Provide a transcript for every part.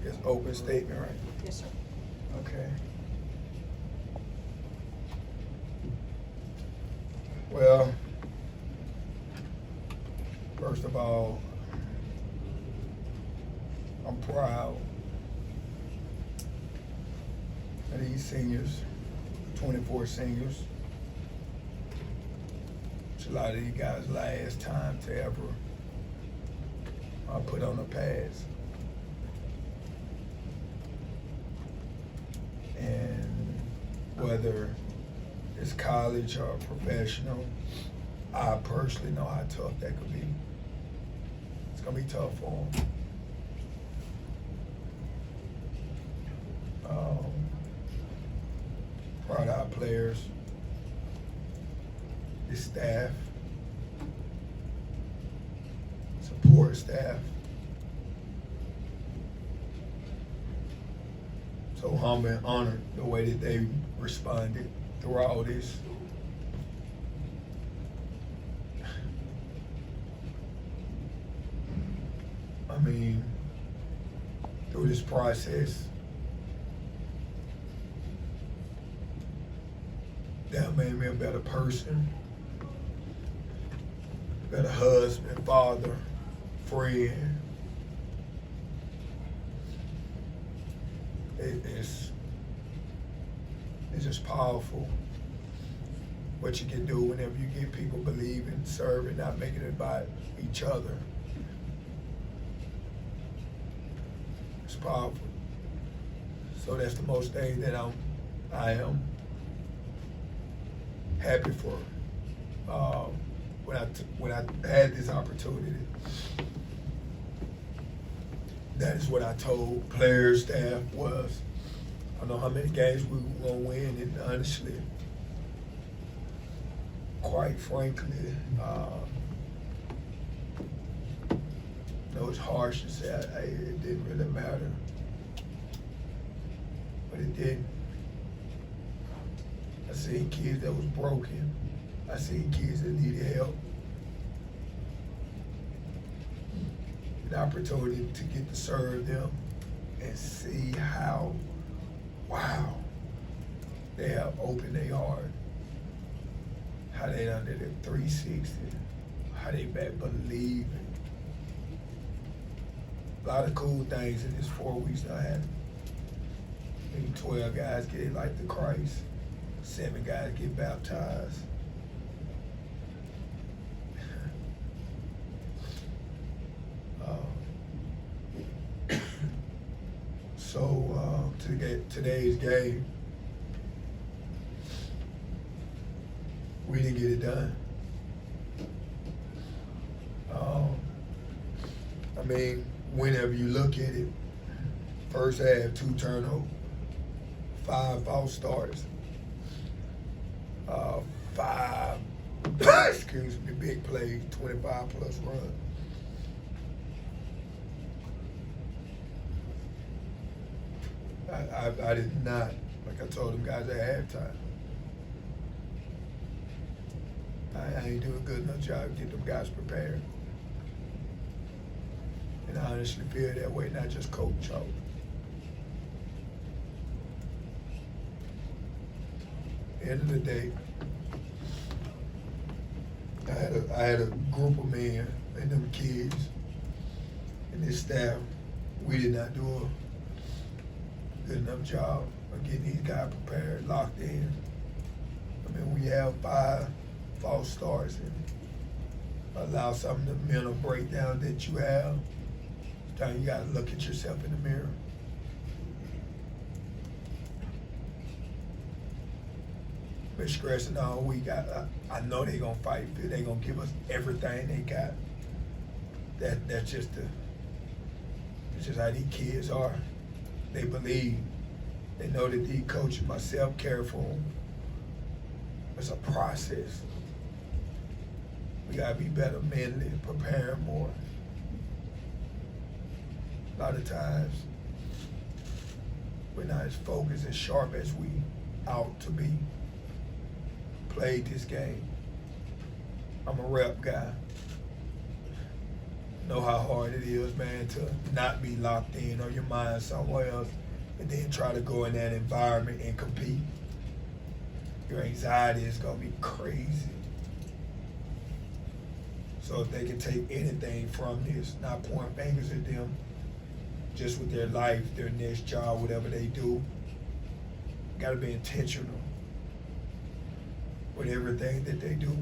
It's open statement, right? Yes, sir. Okay. Well, first of all, I'm proud of these seniors, 24 seniors. It's a lot of these guys' last time to ever put on the pads. And whether it's college or professional, I personally know how tough that could be. It's gonna be tough for them. Proud of our players, the staff, support staff. So humble and honored the way that they responded through all this. I mean, through this process, that made me a better person, better husband, father, friend. It's just powerful what you can do whenever you get people believing, serving, not making it about each other. It's powerful. So that's the most thing that I am happy for. When I had this opportunity, that is what I told players, staff was, I don't know how many games we were gonna win, and honestly, quite frankly, it's harsh to say it didn't really matter, but it didn't. I seen kids that was broken. I seen kids that needed help. An opportunity to get to serve them and see how, wow, they have opened their heart, how they done did it 360, how they back believing. A lot of cool things in this 4 weeks that happened. Maybe 12 guys get like to Christ, 7 guys get baptized. So today's game, we didn't get it done. I mean, whenever you look at it, first half 2 turnovers, 5 false starts, 5 excuse me, big plays, 25 plus runs. I did not, like I told them guys at halftime, I ain't doing a good enough job to get them guys prepared. And I honestly feel that way, not just coach out. End of the day, I had a group of men and them kids and this staff. We did not do a good enough job of getting these guys prepared, locked in. I mean, we have 5 false starts and allow some of the mental breakdown that you have. Sometimes you gotta look at yourself in the mirror. Been stressing all week. I know they gonna fight. They gonna give us everything they got. That's just how these kids are. They believe. They know that these coaches, myself, care for them. It's a process. We gotta be better mentally, preparing more. A lot of times, we're not as focused, as sharp as we ought to be. Played this game. I'm a rep guy. know how hard it is, man, to not be locked in or your mind somewhere else and then try to go in that environment and compete. Your anxiety is gonna be crazy. So if they can take anything from this, not pointing fingers at them, just with their life, their next job, whatever they do, gotta be intentional with everything that they do.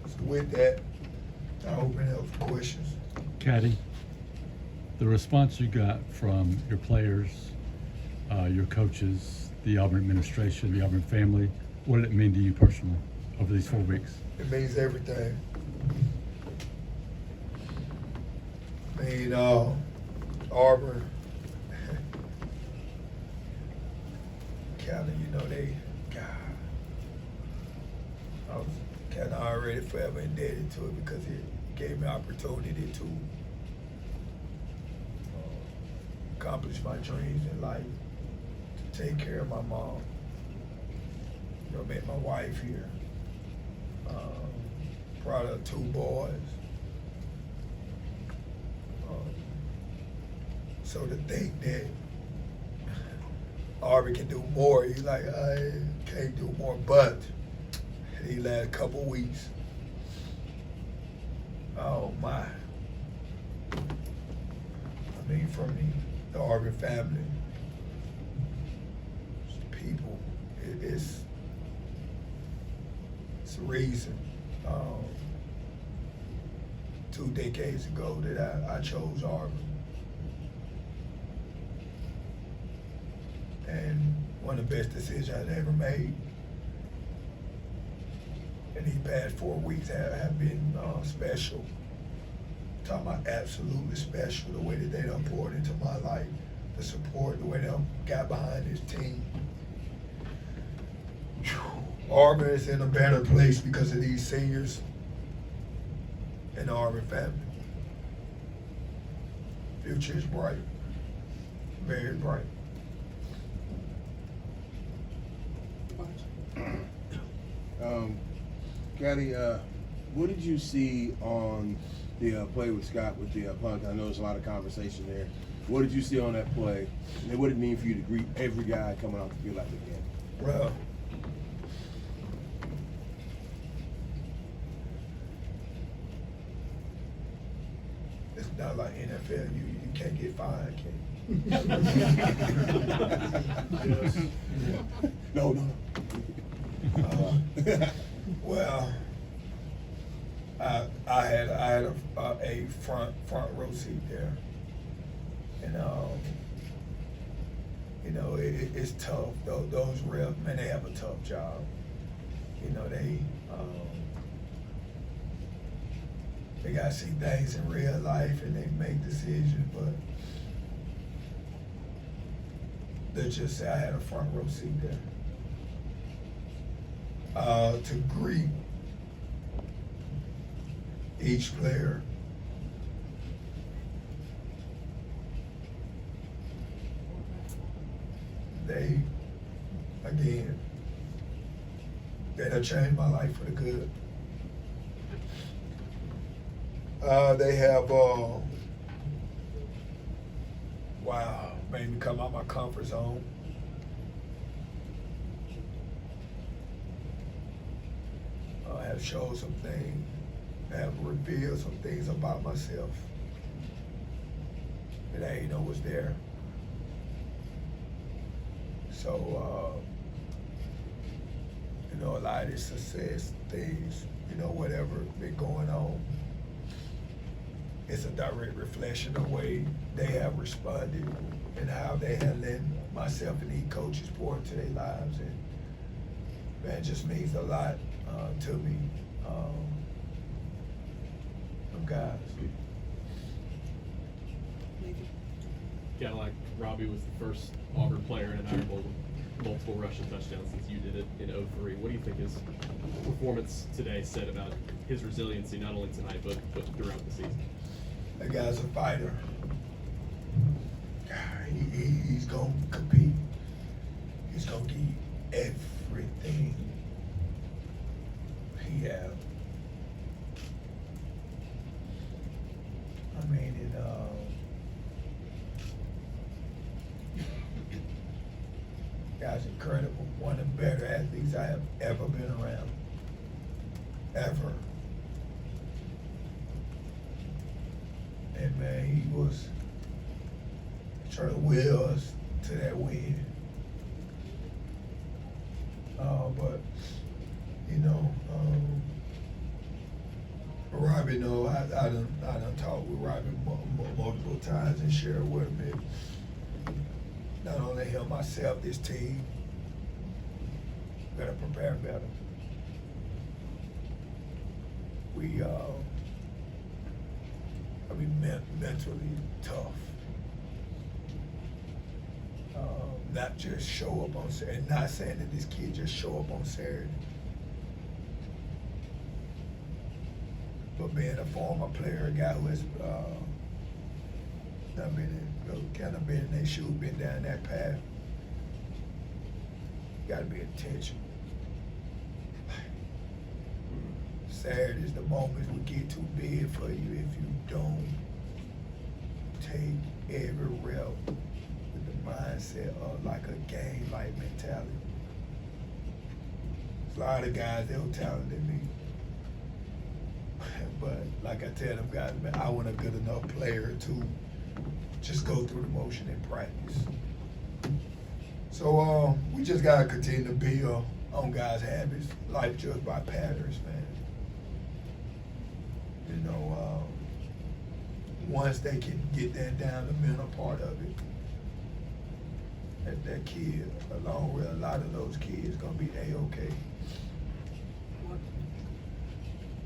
So with that, I open it up for questions. Caddy, the response you got from your players, your coaches, the Auburn administration, the Auburn family, what did it mean to you personally over these 4 weeks? It means everything. I mean, Auburn, Cali, you know, God, I was kind of already forever indebted to it because it gave me opportunity to accomplish my dreams in life, to take care of my mom. You know, met my wife here. Brought up 2 boys. So to think that Auburn can do more, he's like, I can't do more, but these last couple weeks, oh my. I mean, from the Auburn family, people, it's a reason. 2 decades ago that I chose Auburn. And one of the best decisions I've ever made. And these past 4 weeks have been special. I'm talking about absolutely special, the way that they done poured into my life, the support, the way they done got behind this team. Auburn is in a better place because of these seniors and the Auburn family. Future is bright, very bright. Caddy, what did you see on the play with Scott with the punt? I know there's a lot of conversation there. What did you see on that play? And what did it mean for you to greet every guy coming off the field like that? Well, it's not like NFL. You can't get fined, can you? No. Well, I had a front row seat there, and you know it's tough. Those reps, man, they have a tough job. You know they gotta see things in real life and they make decisions, but let's just say I had a front row seat there. To greet each player, they have changed my life for the good. They have, made me come out my comfort zone. Have shown some things, have revealed some things about myself that I didn't know was there. So, you know, a lot of the success things, you know, whatever been going on, it's a direct reflection of the way they have responded and how they have let myself and these coaches pour into their lives. And man, it just means a lot to me, them guys. Cadillac, Robbie was the first Auburn player in an Iron Bowl with multiple rushing touchdowns since you did it in 2003. What do you think his performance today said about his resiliency, not only tonight, but throughout the season? That guy's a fighter. He's going to compete. He's going to everything he have. I mean, guy's incredible. One of the better athletes I have ever been around. Ever. And man, he was trying to will us to that win. But you know, Robbie, I done talked with Robbie multiple times and shared with him. Not only him, myself, this team gotta prepare better. We mentally tough. Not just show up on Saturday. Not saying that this kid just show up on Saturday. But being a former player, a guy who has kind of been in their shoes, been down that path, gotta be intentional. Saturday is the moments will get too big for you if you don't take every rep with the mindset of like a game-like mentality. There's a lot of guys that were talented than me. But like I tell them guys, man, I want a good enough player to just go through the motion in practice. So we just gotta continue to build on guys' habits. Life judged by patterns, man. You know, once they can get that down, the mental part of it, that kid, along with a lot of those kids, gonna be A-okay.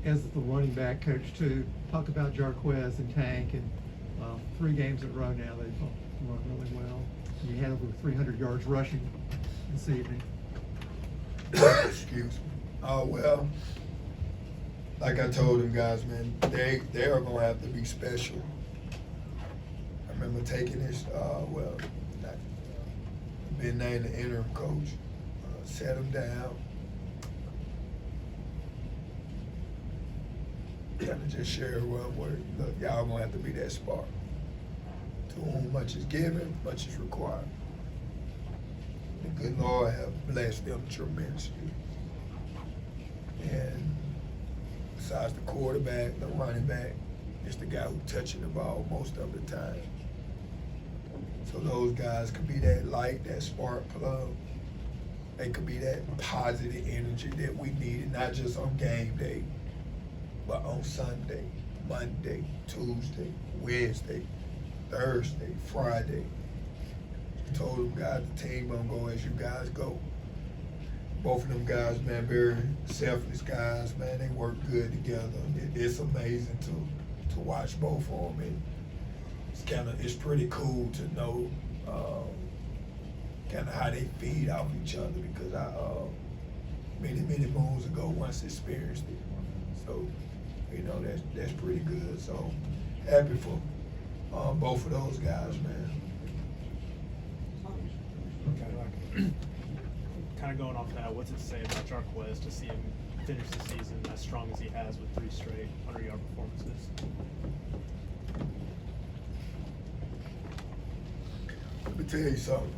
As the running back coach too, talk about Jarquez and Tank, and 3 games in a row now they've run really well. You had over 300 yards rushing this evening. Excuse me. Well, like I told them guys, man, they are gonna have to be special. I remember taking this, been named the interim coach, sat them down, kind of just share with them, look, y'all gonna have to be that spark. To whom much is given, much is required. The good Lord have blessed them tremendously. And besides the quarterback, the running back, it's the guy who's touching the ball most of the time. So those guys could be that light, that spark plug. They could be that positive energy that we needed, not just on game day, but on Sunday, Monday, Tuesday, Wednesday, Thursday, Friday. Told them guys, the team gonna go as you guys go. Both of them guys, man, very selfless guys, man. They work good together. It's amazing to watch both of them. And it's pretty cool to know kind of how they feed off each other, because I many moons ago once experienced it. So you know that's pretty good. So happy for both of those guys, man. Kind of going off that, what's it say about Jarquez to see him finish the season as strong as he has with 3 straight 100-yard performances? Let me tell you something.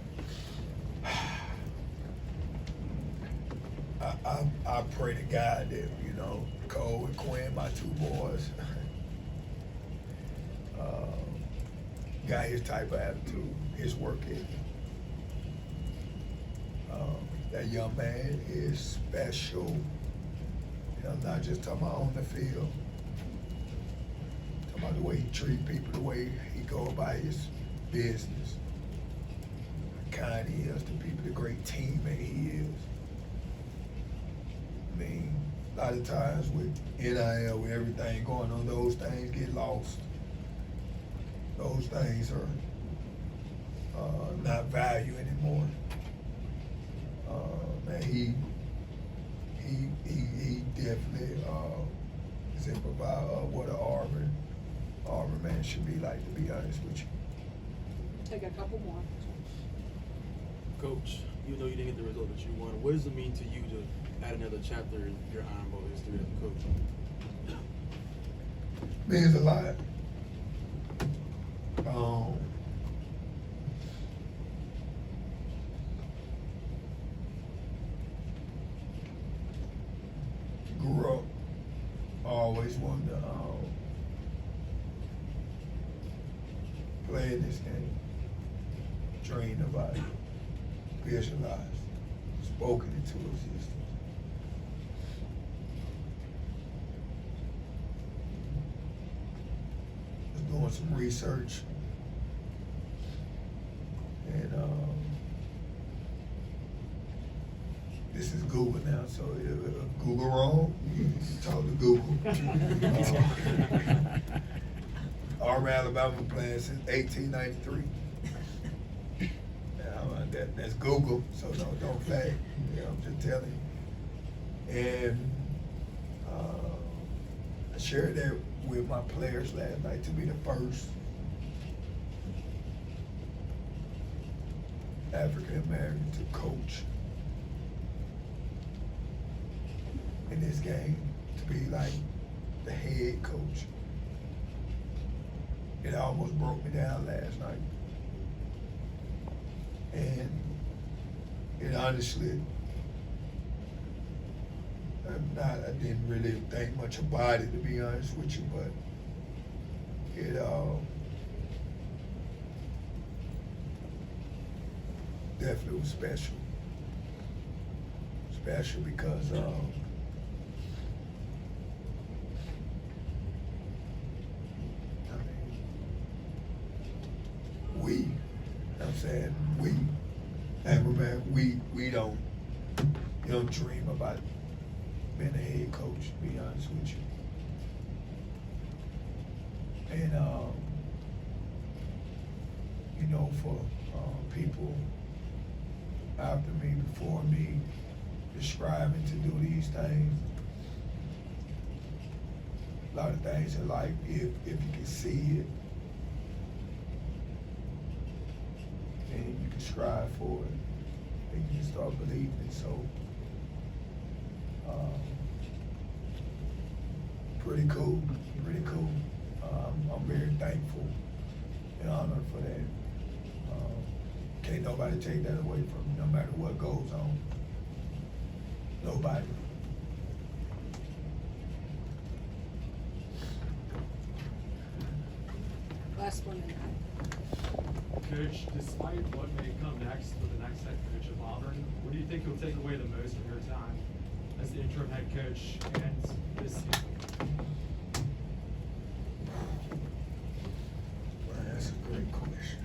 I pray to God that, you know, Cole and Quinn, my 2 boys, got his type of attitude, his work ethic. That young man is special. You know, I'm not just talking about on the field. I'm talking about the way he treats people, the way he go about his business, how kind he is to people, the great teammate he is. I mean, a lot of times with NIL, with everything going on, those things get lost. Those things are not valued anymore. Man, he definitely exemplified what an Auburn man should be like, to be honest with you. Take a couple more. Coach, even though you didn't get the result that you wanted, what does it mean to you to add another chapter in your Iron Bowl history as a coach? Means a lot. Grew up, always wanted to play in this game. Dreamed about it, visualized, spoken into existence. Was doing some research, and this is Google now, so if Google wrong, you talk to Google. Auburn, Alabama playing since 1893. That's Google, so don't flag. I'm just telling you. And I shared that with my players last night to be the first African American to coach in this game, to be like the head coach. It almost broke me down last night. And it honestly, I didn't really think much about it, to be honest with you, but it definitely was special. Special because we don't, you don't dream about being a head coach, to be honest with you. And you know, for people after me, before me, describing to do these things, a lot of things in life, if you can see it, and you can strive for it, and you can start believing it. So, pretty cool, pretty cool. I'm very thankful and honored for that. Can't nobody take that away from me, no matter what goes on. Nobody. Last one tonight. Coach, despite what may come next for the next head coach of Auburn, what do you think will take away the most from your time as the interim head coach and this season? Well, that's a great question.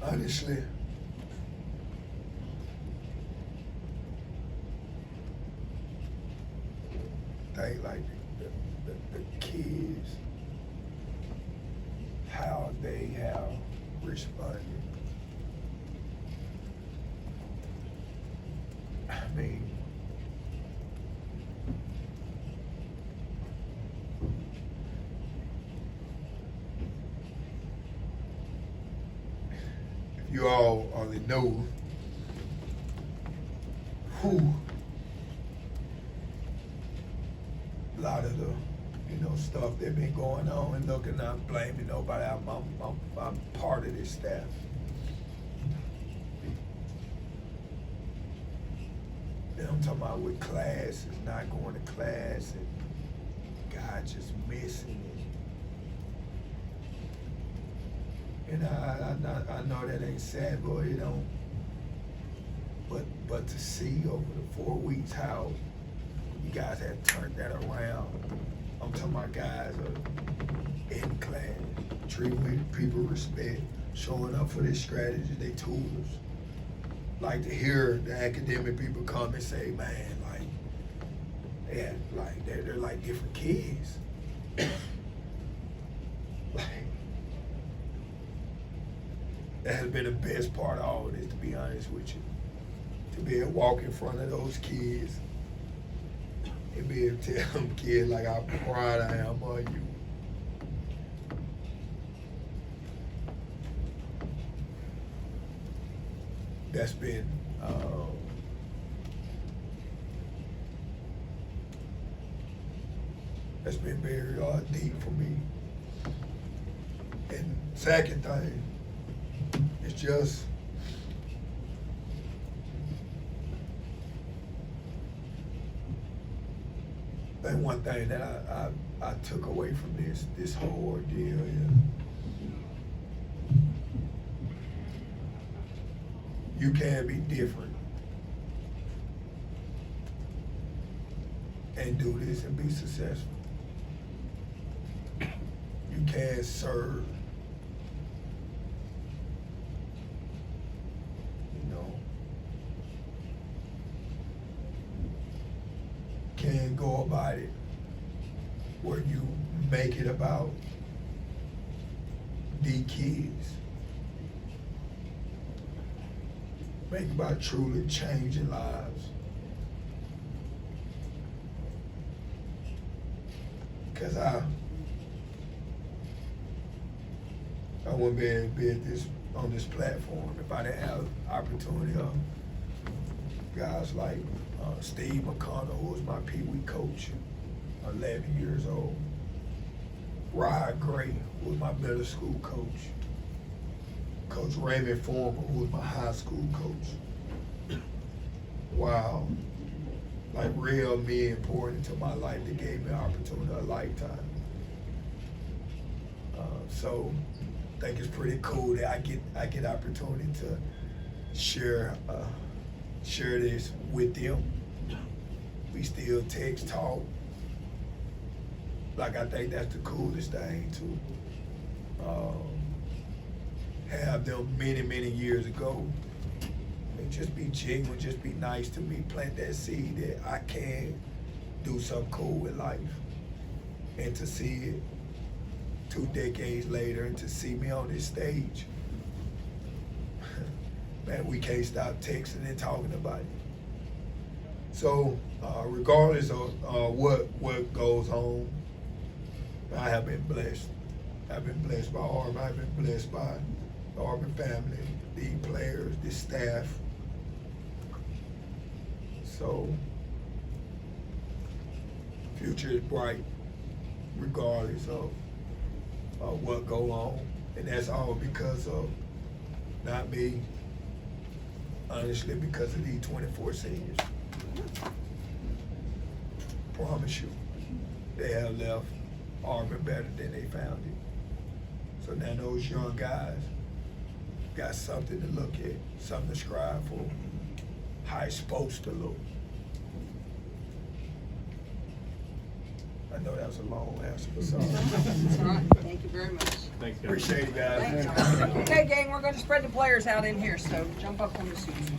Honestly, think like the kids, how they have responded. I mean, you all only know who a lot of the, stuff that been going on, and looking, not blaming nobody. I'm part of this staff. And I'm talking about with classes, not going to class, and God just missing it. And I know that ain't sad, boy, you know. But to see over the 4 weeks how you guys have turned that around. I'm talking about guys are in class, treating people with respect, showing up for their strategy, their tools. Like to hear the academic people come and say, man, like, they're like different kids. that has been the best part of all of this, to be honest with you. To be able to walk in front of those kids and be able to tell them kids like how proud I am of you. That's been very deep for me. And second thing, it's just and one thing that I took away from this whole ordeal is you can be different and do this and be successful. You can serve. You know, can go about it where you make it about the kids. Make it about truly changing lives. Because I wouldn't be able to be at on this platform if I didn't have opportunity of guys like Steve McConnell, who was my Pee Wee coach, 11 years old. Rod Gray, who was my middle school coach. Coach Raymond Foreman, who was my high school coach. Wow. Like real men poured into my life that gave me an opportunity of a lifetime. So I think it's pretty cool that I get opportunity to share this with them. We still text, talk. Like I think that's the coolest thing to have them many years ago. And just be genuine, just be nice to me, plant that seed that I can do something cool with life. And to see it 2 decades later and to see me on this stage, man, we can't stop texting and talking about it. So regardless of what goes on, I have been blessed. I've been blessed by Auburn. I've been blessed by the Auburn family, the players, the staff. So, future is bright, regardless of what go on, and that's all because of not me. Honestly, because of these 24 seniors. Promise you, they have left Auburn better than they found it. So now those young guys got something to look at, something to strive for, how it's supposed to look. I know that was a long answer, but sorry. That's all right. Thank you very much. Thanks, guys. Appreciate it, guys. Thanks. Okay, gang, we're going to spread the players out in here, so jump up on the seats.